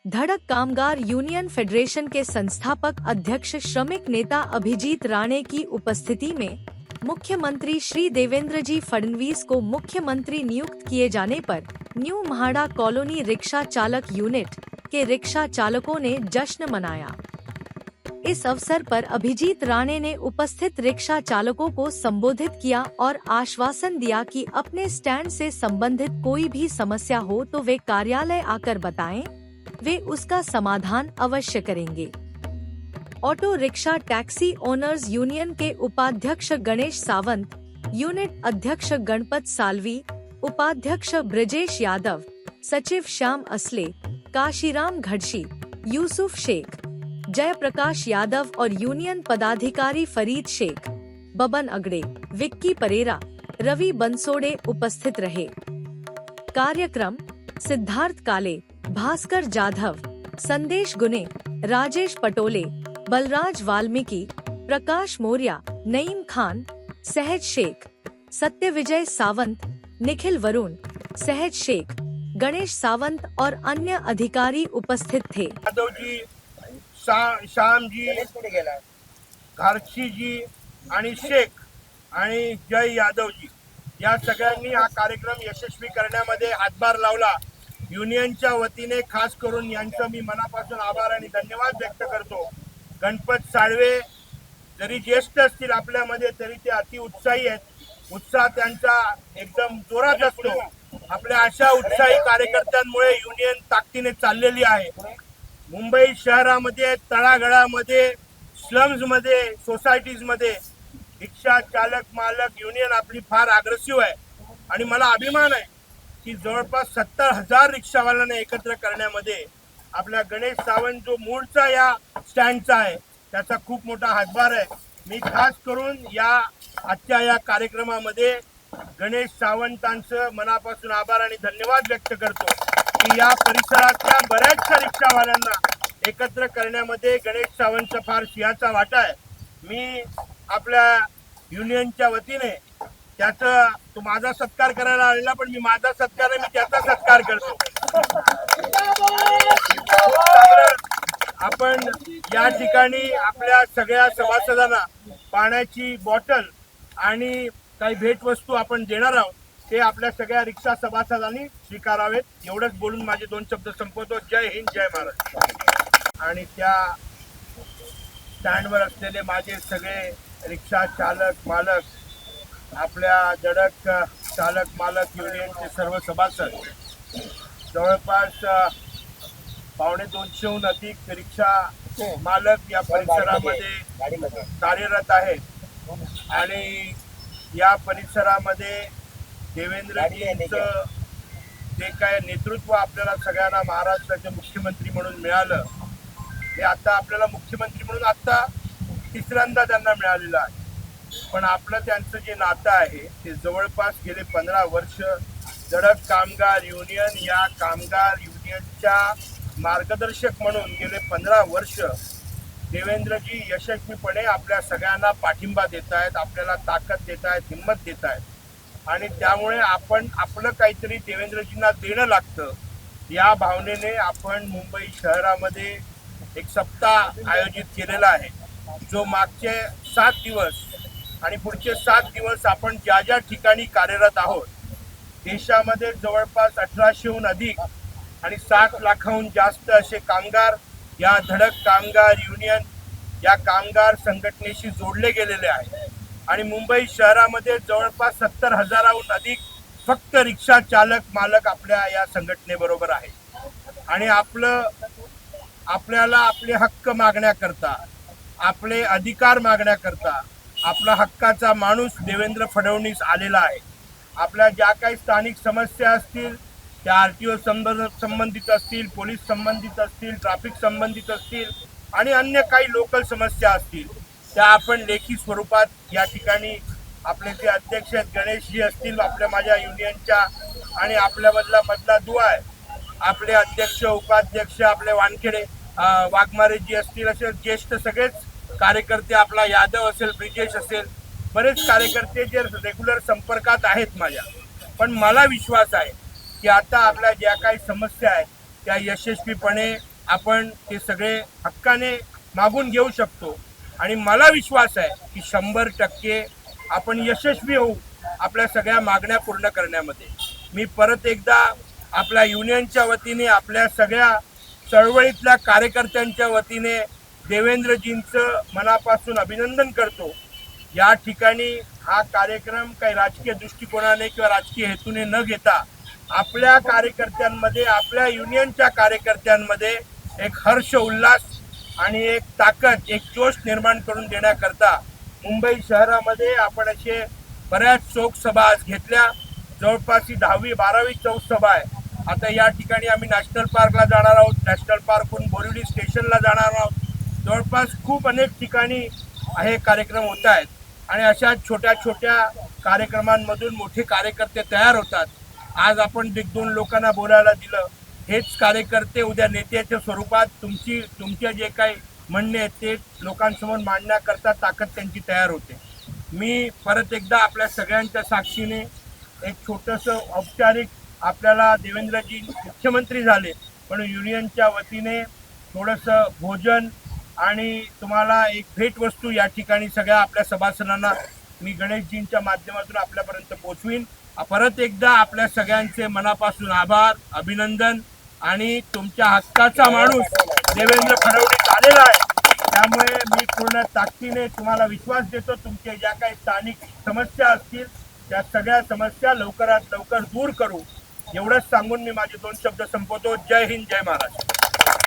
धड़क कामगार union federation के संस्थापक अध्यक्ष श्रमिक नेता अभिजीत राणे की उपस्थिति में मुख्यमंत्री श्री देवेंद्र जी फडणवीस को मुख्यमंत्री नियुक्त किए जाने पर न्यू म्हाडा कॉलोनी रिक्शा चालक यूनिट के रिक्शा चालकों ने जश्न मनाया। इस अवसर पर अभिजीत राणे ने उपस्थित रिक्शा चालकों को संबोधित किया और आश्वासन दिया कि अपने स्टैंड से संबंधित कोई भी समस्या हो तो वे कार्यालय आकर बताएं, वे उसका समाधान अवश्य करेंगे। Auto rickshaw taxi owners union के उपाध्यक्ष गणेश सावंत, यूनिट अध्यक्ष गणपत सालवी, उपाध्यक्ष ब्रजेश यादव, सचिव श्याम असले, काशीराम घड़शी, यूसुफ शेख, जयप्रकाश यादव और यूनियन पदाधिकारी फरीद शेख, बबन अगड़े, विक्की परेरा, रवि बंसोड़े उपस्थित रहे। कार्यक्रम सिद्धार्थ काले, भास्कर जाधव, संदेश गुने, राजेश पटोले, बलराज वाल्मीकि, प्रकाश मौर्य, नईम खान, सहज शेख, सत्यविजय सावंत, निखिल वरुण, सहज शेख, गणेश सावंत और अन्य अधिकारी उपस्थित थे। यादव जी, श्याम जी, घारशी जी आणि शेख आणि जय यादव जी या सगळ्यांनी हा कार्यक्रम यशस्वी करण्यामध्ये हातभार लावला। युनियनच्या वतीने खास करून यांचं मी मनापासून आभार आणि धन्यवाद व्यक्त करतो। गणपत साळवे जरी ज्येष्ठ असतील आपल्यामध्ये तरी ते अति उत्साही आहेत। उत्साह त्यांचा एकदम जोरात असतो। आपल्या अशा उत्साही कार्यकर्त्यांमुळे युनियन ताकदीने चाललेली आहे। मुंबई शहरामध्ये तळागाळामध्ये स्लम्स मध्ये सोसायटीज मध्ये रिक्षा चालक मालक युनियन आपली फार अग्रेसिव्ह आहे आणि मला अभिमान आहे की जवळपास 70,000 रिक्षावाल्यांना एकत्र करण्यामध्ये आपल्या गणेश सावंत जो मूळचा या स्टँडचा आहे त्याचा खूप मोठा हातभार आहे। मी खास करून या आजच्या या कार्यक्रमामध्ये गणेश सावंतांचं मनापासून आभार आणि धन्यवाद व्यक्त करतो की या परिसरातल्या बऱ्याचशा रिक्षावाल्यांना एकत्र करण्यामध्ये गणेश सावंतचा फार सिंहाचा वाटा आहे। मी आपल्या युनियनच्या वतीने त्याचा तो माझा सत्कार करायला आलेला पण मी माझा सत्कार नाही, मी त्याचा सत्कार करतो। आपण या ठिकाणी आपल्या सगळ्या सभासदांना पाण्याची बॉटल आणि काही भेटवस्तू आपण देणार आहोत, ते आपल्या सगळ्या रिक्षा सभासदांनी स्वीकारावेत। एवढंच बोलून माझे 2 शब्द संपवतो। जय हिंद, जय महाराष्ट्र। आणि त्या स्टँडवर असलेले माझे सगळे रिक्षा चालक मालक, आपल्या धडक चालक मालक युनियनचे सर्व सभासद, जवळपास 250हून अधिक रिक्षा मालक या परिसरामध्ये कार्यरत आहेत आणि या परिसरामध्ये देवेंद्रजींचं जे काय नेतृत्व आपल्याला सगळ्यांना महाराष्ट्राचे मुख्यमंत्री म्हणून मिळालं, ते आता आपल्याला मुख्यमंत्री म्हणून आता तिसऱ्यांदा त्यांना मिळालेलं आहे। पण आपलं त्यांचं जे नातं आहे ते जवळपास गेले 15 वर्ष धडक कामगार युनियन या कामगार युनियनच्या मार्गदर्शक म्हणून गेले 15 वर्ष देवेंद्रजी यशस्वीपणे आपल्या सगळ्यांना पाठिंबा देत आहेत, आपल्याला ताकद देत आहेत, हिंमत देत आहेत आणि त्यामुळे आपण आपलं काहीतरी देवेंद्रजींना देणं लागतं या भावनेने आपण मुंबई शहरामध्ये एक सप्ताह आयोजित केलेला आहे, जो मागचे 7 दिवस आणि पुढचे 7 दिवस आपण ज्या ज्या ठिकाणी कार्यरत आहोत देशामध्ये जवळपास 1800हून अधिक आणि 7 लाखाहून जास्त असे कामगार या धडक कामगार युनियन या कामगार संघटनेशी जोडले गेलेले आहेत आणि मुंबई शहरामध्ये जवळपास 70,000हून अधिक फक्त रिक्षा चालक मालक आपल्या या संघटनेबरोबर आहेत आणि आपल्याला आपले हक्क मागण्याकरता, आपले अधिकार मागण्याकरता आपला हक्काचा माणूस देवेंद्र फडणवीस आलेला आहे। आपल्या ज्या काही स्थानिक समस्या असतील त्या आरटीओ संबंधित असतील, पोलीस संबंधित असतील, ट्रॅफिक संबंधित असतील आणि अन्य काही लोकल समस्या असतील त्या आपण लेखी स्वरूपात या ठिकाणी आपले जे अध्यक्ष आहेत गणेशजी असतील आपल्या माझ्या युनियनच्या आणि आपल्यामधला दुवा आहे, आपले अध्यक्ष उपाध्यक्ष आपले वानखेडे वाघमारेजी असतील, असे ज्येष्ठ सगळेच कार्यकर्ते, आपला यादव असेल, ब्रिजेश असेल, बरेच कार्यकर्ते जे रेग्युलर संपर्कात आहेत माझ्या। पण मला विश्वास आहे की आता आपल्या ज्या काही समस्या आहेत त्या यशस्वीपणे आपण ते सगळे हक्काने मागून घेऊ शकतो आणि मला विश्वास आहे की 100% आपण यशस्वी होऊ आपल्या सगळ्या मागण्या पूर्ण करण्यामध्ये. मी परत एकदा आपल्या युनियनच्या वतीने आपल्या सगळ्या चळवळीतल्या कार्यकर्त्यांच्या वतीने देवेंद्रजींचं मनापासून अभिनंदन करतो. या ठिकाणी हा कार्यक्रम काही राजकीय दृष्टिकोनाने किंवा राजकीय हेतूने न घेता आपल्या कार्यकर्त्यांमध्ये, आपल्या युनियनच्या कार्यकर्त्यांमध्ये एक हर्ष उल्हास आणि एक ताकद, एक जोश निर्माण करून देण्याकरता मुंबई शहरामध्ये आपण असे बऱ्याच चौक सभा आज घेतल्या. जवळपास ही 10वी-12वी चौक सभा आहे. आता या ठिकाणी आम्ही नॅशनल पार्कला जाणार आहोत, नॅशनल पार्कहून बोरिवली स्टेशनला जाणार आहोत. जवळपास खूप अनेक ठिकाणी हे कार्यक्रम होत आहेत आणि अशा छोट्या छोट्या कार्यक्रमांमधून मोठे कार्यकर्ते तयार होतात. आज आपण 2 लोकांना बोलायला दिलं. हेच कार्यकर्ते उद्या नेत्याच्या स्वरूपात तुमचे जे काही म्हणणे आहेत ते लोकांसमोर मांडण्याकरता ताकद त्यांची तयार होते. मी परत एकदा आपल्या सगळ्यांच्या साक्षीने एक छोटंसं औपचारिक, आपल्याला देवेंद्रजी मुख्यमंत्री झाले म्हणून युनियनच्या वतीने थोडंसं भोजन आणि तुम्हाला एक भेटवस्तू या ठिकाणी सगळ्या आपल्या सभासदांना मी गणेशजींच्या माध्यमातून आपल्यापर्यंत पोहोचवीन. परत एकदा आपल्या सगळ्यांचे मनापासून आभार, अभिनंदन. आणि तुमच्या हक्काचा माणूस देवेंद्र फडणवीस आलेला आहे, त्यामुळे मी पूर्ण ताकदीने तुम्हाला विश्वास देतो. तुमच्या ज्या काही स्थानिक समस्या असतील त्या सगळ्या समस्या लवकरात लवकर दूर करू, एवढंच सांगून मी माझे 2 शब्द संपवतो. जय हिंद, जय महाराष्ट्र.